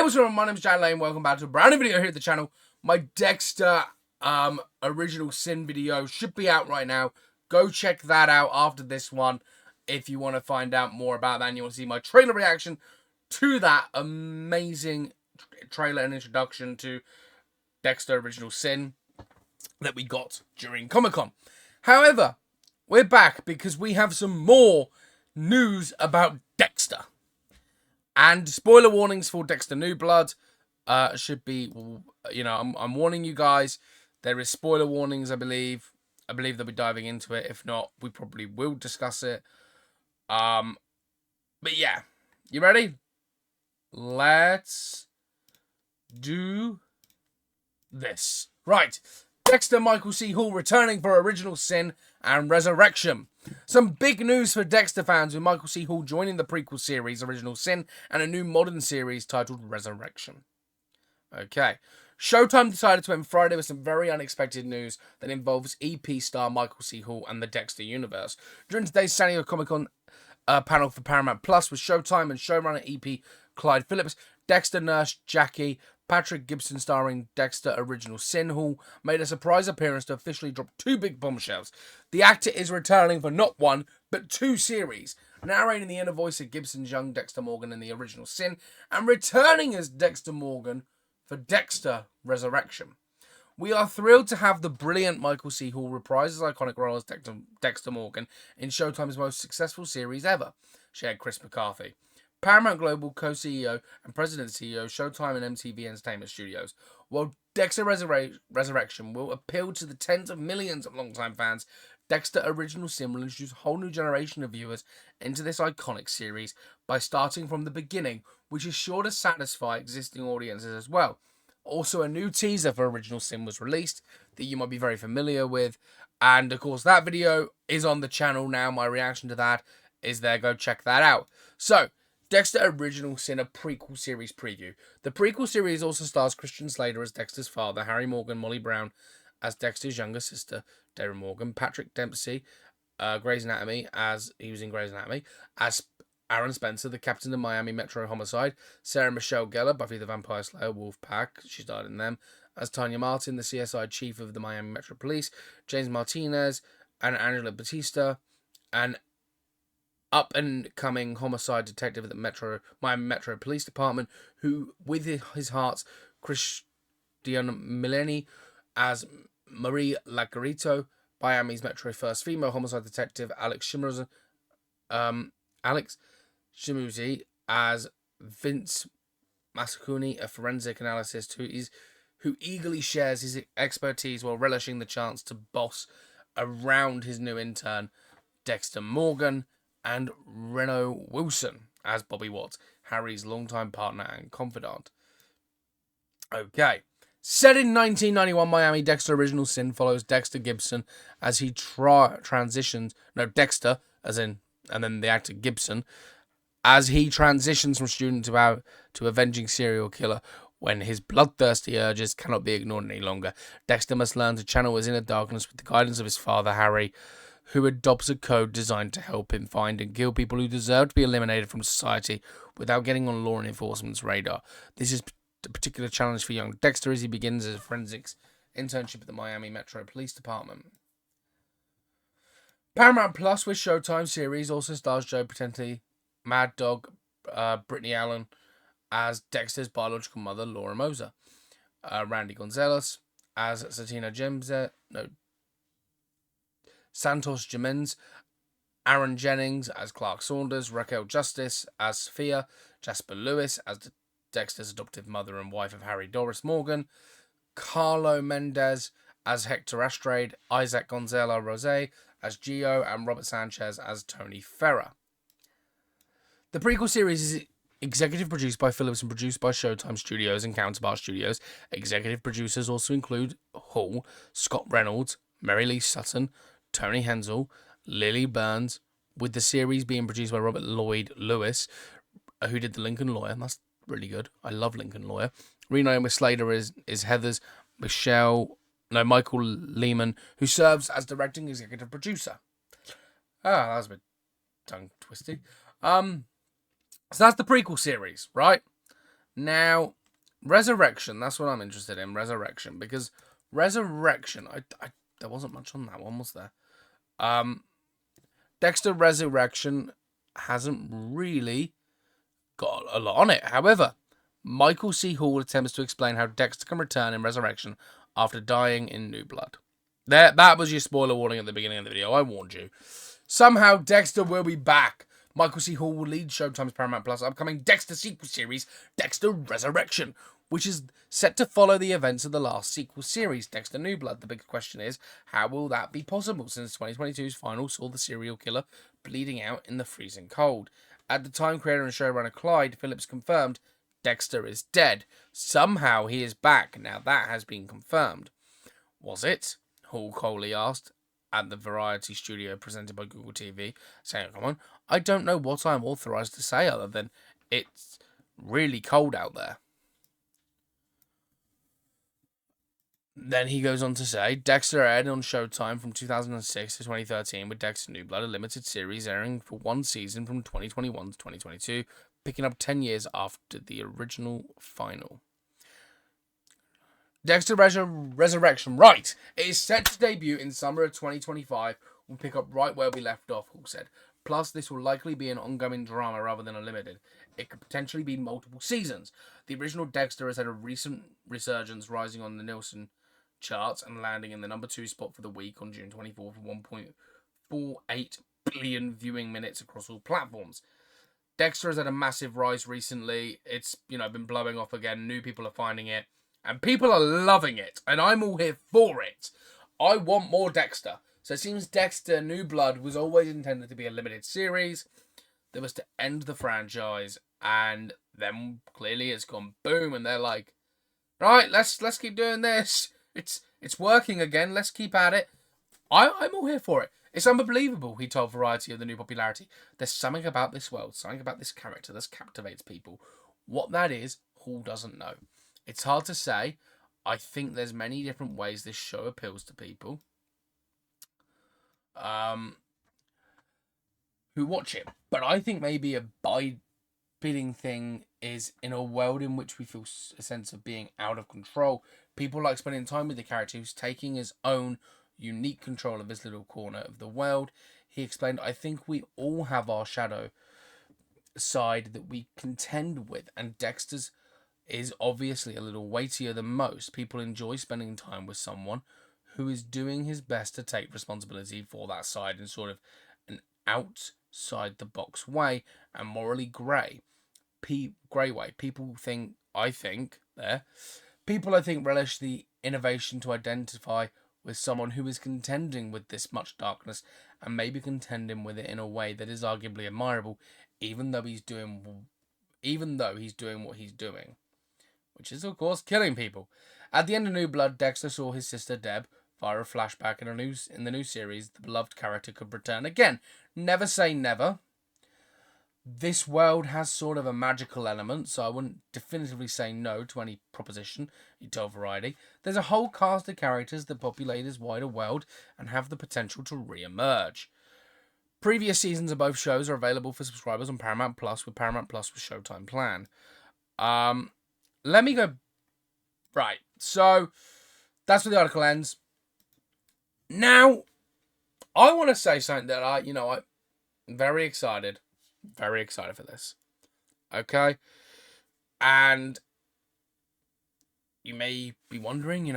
Hey, what's going on? My name is Jan Lane. Welcome back to a brand new video here at the channel. My Dexter original sin video should be out right now. Go check that out after this one if you want to find out more about that and you want to see my trailer reaction to that amazing trailer and introduction to Dexter Original Sin that we got during Comic-Con. However, we're back because we have some more news about Dexter. And spoiler warnings for Dexter New Blood should be, I'm warning you guys. There is spoiler warnings, I believe. I believe they'll be diving into it. If not, we probably will discuss it. But yeah, you ready? Let's do this. Right. Dexter Michael C. Hall returning for Original Sin and Resurrection. Some big news for Dexter fans with Michael C. Hall joining the prequel series Original Sin and a new modern series titled Resurrection. Okay. Showtime decided to end Friday with some very unexpected news that involves EP star Michael C. Hall and the Dexter universe. During today's San Diego Comic-Con panel for Paramount Plus with Showtime and showrunner EP Clyde Phillips, Dexter nurse Jackie, Patrick Gibson starring Dexter Original Sin Hall made a surprise appearance to officially drop two big bombshells. The actor is returning for not one, but two series, narrating the inner voice of Gibson's young Dexter Morgan in the Original Sin, and returning as Dexter Morgan for Dexter Resurrection. We are thrilled to have the brilliant Michael C. Hall reprise his iconic role as Dexter Morgan in Showtime's most successful series ever, shared Chris McCarthy, Paramount Global co-CEO and President CEO, Showtime and MTV Entertainment Studios. While Dexter Resurrection will appeal to the tens of millions of longtime fans, Dexter Original Sin will introduce a whole new generation of viewers into this iconic series by starting from the beginning, which is sure to satisfy existing audiences as well. Also, a new teaser for Original Sin was released that you might be very familiar with, and of course that video is on the channel now. My reaction to that is there. Go check that out. So, Dexter Original Sin, a prequel series preview. The prequel series also stars Christian Slater as Dexter's father, Harry Morgan, Molly Brown as Dexter's younger sister, Dara Morgan, Patrick Dempsey, Grey's Anatomy, as he was in Grey's Anatomy, as Aaron Spencer, the captain of Miami Metro Homicide, Sarah Michelle Gellar, Buffy the Vampire Slayer, Wolfpack, she starred in them, as Tanya Martin, the CSI chief of the Miami Metro Police, James Martinez, and Angela Batista, and up-and-coming homicide detective at the Miami Metro Police Department, who, with his hearts, Christian Mileni as Marie Lagarito, Miami's Metro first female homicide detective, Alex Shimuzi as Vince Masakuni, a forensic analyst who eagerly shares his expertise while relishing the chance to boss around his new intern, Dexter Morgan, and Reno Wilson as Bobby Watts, Harry's longtime partner and confidant. Okay. Set in 1991 Miami, Dexter Original Sin follows Dexter Gibson as he transitions... No, Dexter, as in... And then the actor Gibson, as he transitions from student to avenging serial killer when his bloodthirsty urges cannot be ignored any longer. Dexter must learn to channel his inner darkness with the guidance of his father, Harry, who adopts a code designed to help him find and kill people who deserve to be eliminated from society without getting on law enforcement's radar. This is a particular challenge for young Dexter as he begins his forensics internship at the Miami Metro Police Department. Paramount Plus with Showtime series also stars Joe Potenti, Mad Dog, Brittany Allen as Dexter's biological mother, Laura Moser, Randy Gonzalez as Santos Jimenez, Aaron Jennings as Clark Saunders, Raquel Justice as Sophia, Jasper Lewis as Dexter's adoptive mother and wife of Harry, Doris Morgan, Carlo Mendez as Hector Astrade, Isaac Gonzalo Rose as Gio, and Robert Sanchez as Tony Ferrer. The prequel series is executive produced by Phillips and produced by Showtime Studios and Counterpart Studios. Executive producers also include Hall, Scott Reynolds, Mary Lee Sutton, Tony Hensel, Lily Burns, with the series being produced by Robert Lloyd Lewis, who did The Lincoln Lawyer. That's really good. I love Lincoln Lawyer. Renee Slater is Heather's Michael Lehman, who serves as directing executive producer. That was a bit tongue twisty. So that's the prequel series, right? Now, Resurrection, that's what I'm interested in, Resurrection, because Resurrection, there wasn't much on that one, was there? Dexter Resurrection hasn't really got a lot on it. However, Michael C. Hall attempts to explain how Dexter can return in Resurrection after dying in New Blood. That was your spoiler warning at the beginning of the video. I warned you. Somehow, Dexter will be back. Michael C. Hall will lead Showtime's Paramount Plus upcoming Dexter sequel series, Dexter Resurrection, which is set to follow the events of the last sequel series, Dexter New Blood. The big question is, how will that be possible, since 2022's final saw the serial killer bleeding out in the freezing cold? At the time, creator and showrunner Clyde Phillips confirmed Dexter is dead. Somehow he is back. Now that has been confirmed. Was it? Hall coldly asked at the Variety Studio presented by Google TV, saying, "Come on, I don't know what I'm authorized to say other than it's really cold out there." Then he goes on to say, Dexter aired on Showtime from 2006 to 2013 with Dexter New Blood, a limited series airing for one season from 2021 to 2022, picking up 10 years after the original final. Dexter Resurrection, right. It is set to debut in summer of 2025. We'll pick up right where we left off, Hall said. Plus, this will likely be an ongoing drama rather than a limited. It could potentially be multiple seasons. The original Dexter has had a recent resurgence, rising on the Nielsen charts and landing in the number 2 spot for the week on June 24th for 1.48 billion viewing minutes across all platforms. Dexter has had a massive rise recently. It's, been blowing off again. New people are finding it. And people are loving it. And I'm all here for it. I want more Dexter. So it seems Dexter New Blood was always intended to be a limited series. That was to end the franchise. And then clearly it's gone boom. And they're like, right, let's keep doing this. It's working again. Let's keep at it. I'm all here for it. It's unbelievable, he told Variety of the new popularity. There's something about this world, something about this character that captivates people. What that is, Hall doesn't know. It's hard to say. I think there's many different ways this show appeals to people who watch it. But I think maybe a bidding thing is in a world in which we feel a sense of being out of control. People like spending time with the character who's taking his own unique control of his little corner of the world. He explained, I think we all have our shadow side that we contend with, and Dexter's is obviously a little weightier than most. People enjoy spending time with someone who is doing his best to take responsibility for that side in sort of an outside the box way and morally grey way. People I think relish the innovation to identify with someone who is contending with this much darkness and maybe contending with it in a way that is arguably admirable, even though he's doing what he's doing, which is, of course, killing people. At the end of New Blood, Dexter saw his sister Deb via a flashback in the new series. The beloved character could return again. Never say never. This world has sort of a magical element, so I wouldn't definitively say no to any proposition, he told Variety. There's a whole cast of characters that populate this wider world and have the potential to re-emerge. Previous seasons of both shows are available for subscribers on Paramount Plus, with Paramount Plus with Showtime plan. Let me go. Right, so that's where the article ends. Now, I want to say something that I'm very excited for this. Okay, and you may be wondering,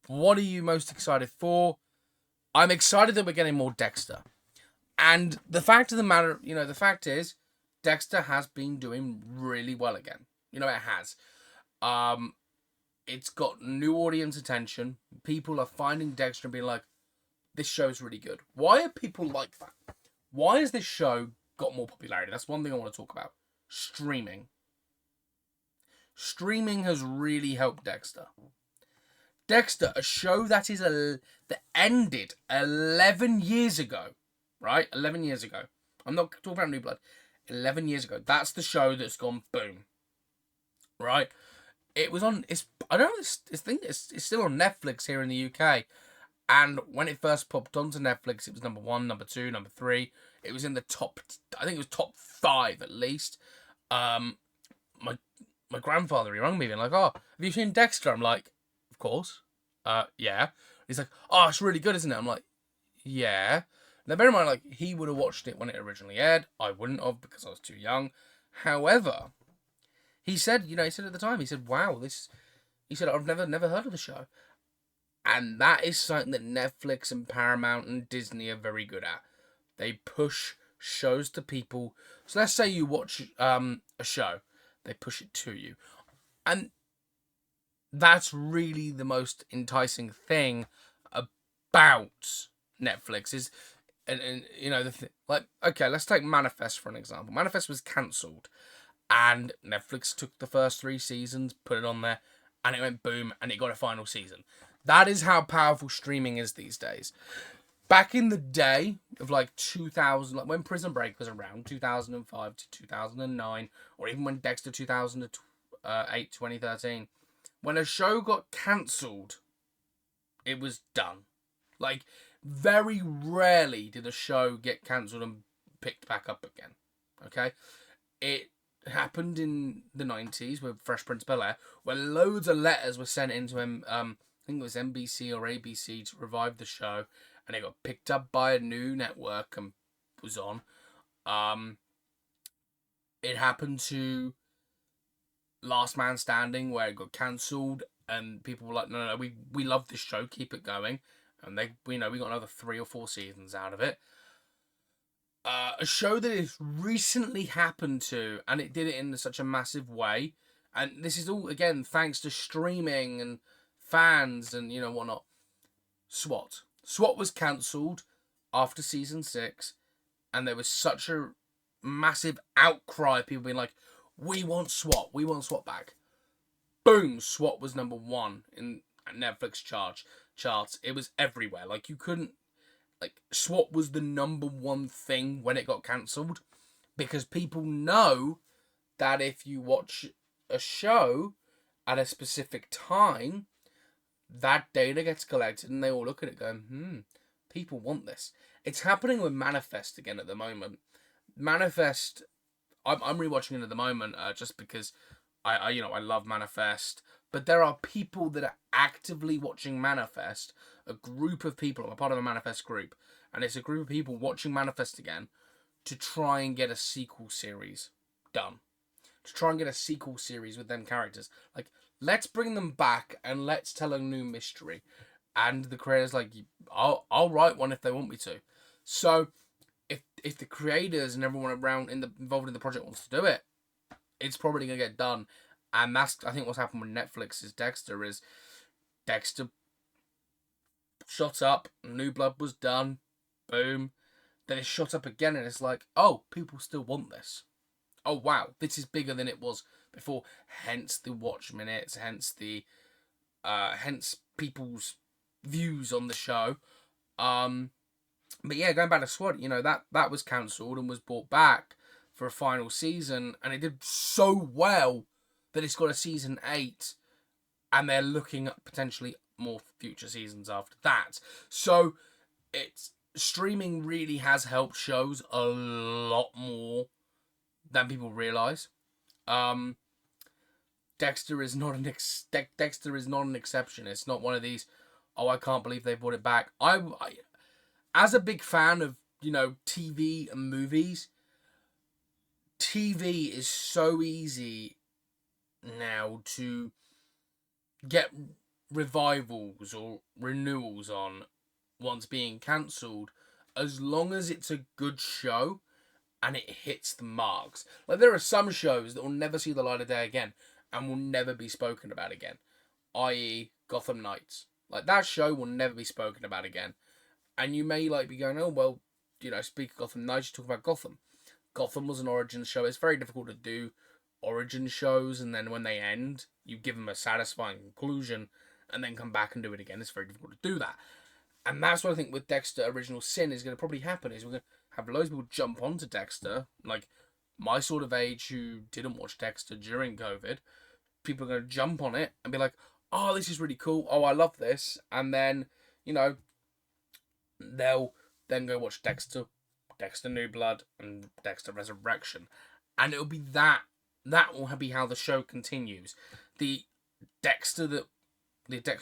what are you most excited for? I'm excited that we're getting more Dexter. And the fact of the matter, the fact is, Dexter has been doing really well again. It has. It's got new audience attention. People are finding Dexter and being like, this show's really good. Why are people like that? Why has this show got more popularity? That's one thing I want to talk about. Streaming. Streaming has really helped Dexter. Dexter, a show that ended 11 years ago. Right? 11 years ago. I'm not talking about New Blood. 11 years ago. That's the show that's gone boom. Right? It was on... It's still on Netflix here in the UK. And when it first popped onto Netflix, it was number 1, number 2, number 3. It was in the top... I think it was top 5 at least. My my grandfather, he rang me and like, oh, have you seen Dexter? I'm like, of course. Yeah. He's like, oh, it's really good, isn't it? I'm like, yeah. Now, bear in mind, like, he would have watched it when it originally aired. I wouldn't have because I was too young. However, he said, he said at the time, he said, wow, he said, I've never heard of the show. And that is something that Netflix and Paramount and Disney are very good at. They push shows to people. So let's say you watch a show, they push it to you. And that's really the most enticing thing about Netflix is, and like, okay, let's take Manifest for an example. Manifest was cancelled, and Netflix took the first 3 seasons, put it on there, and it went boom, and it got a final season. That is how powerful streaming is these days. Back in the day of like 2000, like when Prison Break was around, 2005 to 2009, or even when Dexter 2008, 2013, when a show got cancelled, it was done. Like, very rarely did a show get cancelled and picked back up again. Okay? It happened in the 90s with Fresh Prince of Bel-Air, where loads of letters were sent into I think it was NBC or ABC to revive the show, and it got picked up by a new network and was on. It happened to Last Man Standing, where it got cancelled, and people were like, no, we love this show, keep it going. And we got another 3 or 4 seasons out of it. A show that has recently happened to, and it did it in such a massive way, and this is all, again, thanks to streaming and fans and, whatnot. SWAT. SWAT was cancelled after season 6, and there was such a massive outcry, people being like, we want SWAT back. Boom, SWAT was number 1 in Netflix charts. It was everywhere. Like, you couldn't, like, SWAT was the number 1 thing when it got cancelled, because people know that if you watch a show at a specific time, that data gets collected and they all look at it going, people want this. It's happening with Manifest again at the moment. Manifest, I'm rewatching it at the moment just because I love Manifest. But there are people that are actively watching Manifest, a group of people. I'm a part of a Manifest group, and it's a group of people watching Manifest again to try and get a sequel series done. To try and get a sequel series with them characters. Like, let's bring them back and let's tell a new mystery. And the creator's like, I'll write one if they want me to. So, if the creators and everyone around involved in the project wants to do it, it's probably going to get done. And that's, I think, what's happened with Netflix is Dexter shot up, New Blood was done, boom. Then it shot up again and it's like, oh, people still want this. Oh, wow, this is bigger than it was before. Hence the watch minutes, hence people's views on the show. But yeah, going back to SWAT, that was cancelled and was brought back for a final season, and it did so well that it's got a season 8, and they're looking at potentially more future seasons after that. So streaming really has helped shows a lot more than people realise. Dexter is not an exception. It's not one of these, oh, I can't believe they brought it back. I as a big fan of TV and movies, TV is so easy now to get revivals or renewals on once being cancelled, as long as it's a good show and it hits the marks. Like, there are some shows that will never see the light of day again and will never be spoken about again, i.e. Gotham Knights. Like, that show will never be spoken about again. And you may be going, oh, well, speak of Gotham Knights, you talk about Gotham. Gotham was an origin show. It's very difficult to do origin shows, and then when they end, you give them a satisfying conclusion, and then come back and do it again. It's very difficult to do that. And that's what I think with Dexter Original Sin is going to probably happen, is we're going to have loads of people jump onto Dexter, like my sort of age who didn't watch Dexter during COVID. People are going to jump on it and be like, oh, this is really cool. Oh, I love this. And then, they'll then go watch Dexter New Blood, and Dexter Resurrection. And it'll be that that will be how the show continues. The Dexter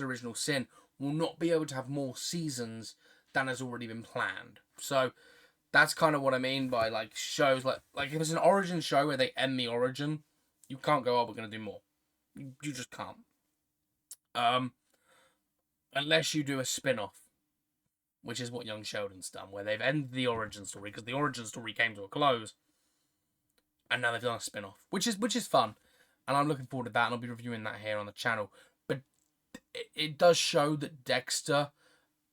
Original Sin will not be able to have more seasons than has already been planned. So that's kind of what I mean by like shows like if it's an origin show where they end the origin, you can't go, oh, we're gonna do more. You just can't. Unless you do a spin-off, which is what Young Sheldon's done, where they've ended the origin story because the origin story came to a close, and now they've done a spin-off, which is fun, and I'm looking forward to that, and I'll be reviewing that here on the channel. But it does show that Dexter,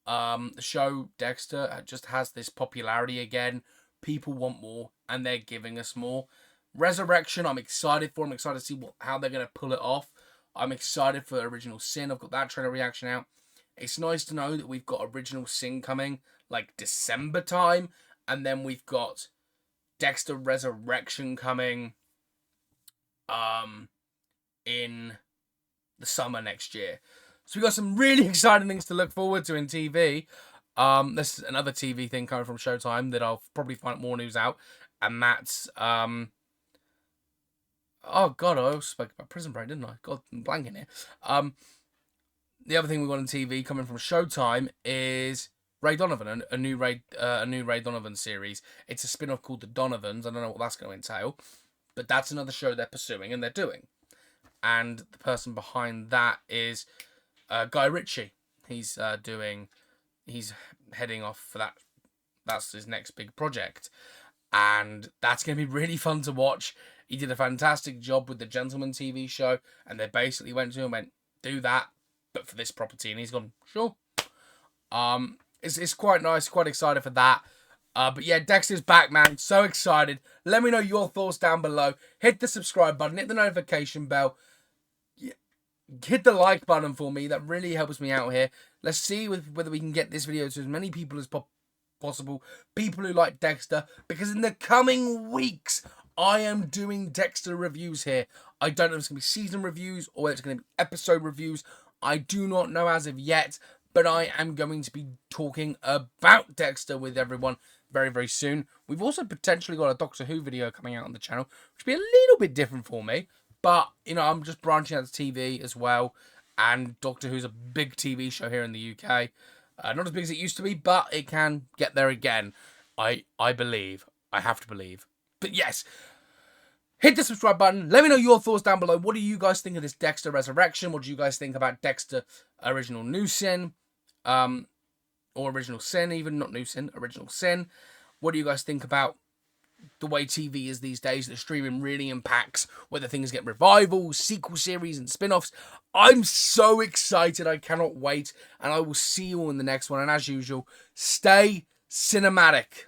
the show Dexter, just has this popularity again. People want more, and they're giving us more. Resurrection, I'm excited for. I'm excited to see how they're going to pull it off. I'm excited for Original Sin. I've got that trailer reaction out. It's nice to know that we've got Original Sin coming, like December time, and then we've got Dexter Resurrection coming in the summer next year. So we've got some really exciting things to look forward to in TV. This is another TV thing coming from Showtime that I'll probably find more news out, and that's oh god, I also spoke about Prison Break, didn't I? God, I'm blanking here. The other thing we got on TV coming from Showtime is Ray Donovan, a new Ray Donovan series. It's a spin-off called The Donovans. I don't know what that's going to entail, but that's another show they're pursuing and they're doing. And the person behind that is Guy Ritchie. He's heading off for that. That's his next big project, and that's going to be really fun to watch. He did a fantastic job with the Gentleman TV show, and they basically went to him and went, do that, but for this property, and he's gone, sure. It's quite nice, quite excited for that. But yeah, Dexter's back, man. So excited. Let me know your thoughts down below. Hit the subscribe button, hit the notification bell. Hit the like button for me. That really helps me out here. Let's see whether we can get this video to as many people as possible. People who like Dexter. Because in the coming weeks, I am doing Dexter reviews here. I don't know if it's going to be season reviews or whether it's going to be episode reviews. I do not know as of yet. But I am going to be talking about Dexter with everyone very, very soon. We've also potentially got a Doctor Who video coming out on the channel, which will be a little bit different for me. But, you know, I'm just branching out to TV as well. And Doctor Who's a big TV show here in the UK. Not as big as it used to be, but it can get there again. I believe. I have to believe. But yes, hit the subscribe button. Let me know your thoughts down below. What do you guys think of this Dexter Resurrection? What do you guys think about Dexter Original New Sin? Or Original Sin even, not New Sin, Original Sin. What do you guys think about the way TV is these days? That streaming really impacts whether things get revivals, sequel series, and spin-offs. I'm so excited. I cannot wait. And I will see you all in the next one. And as usual, stay cinematic.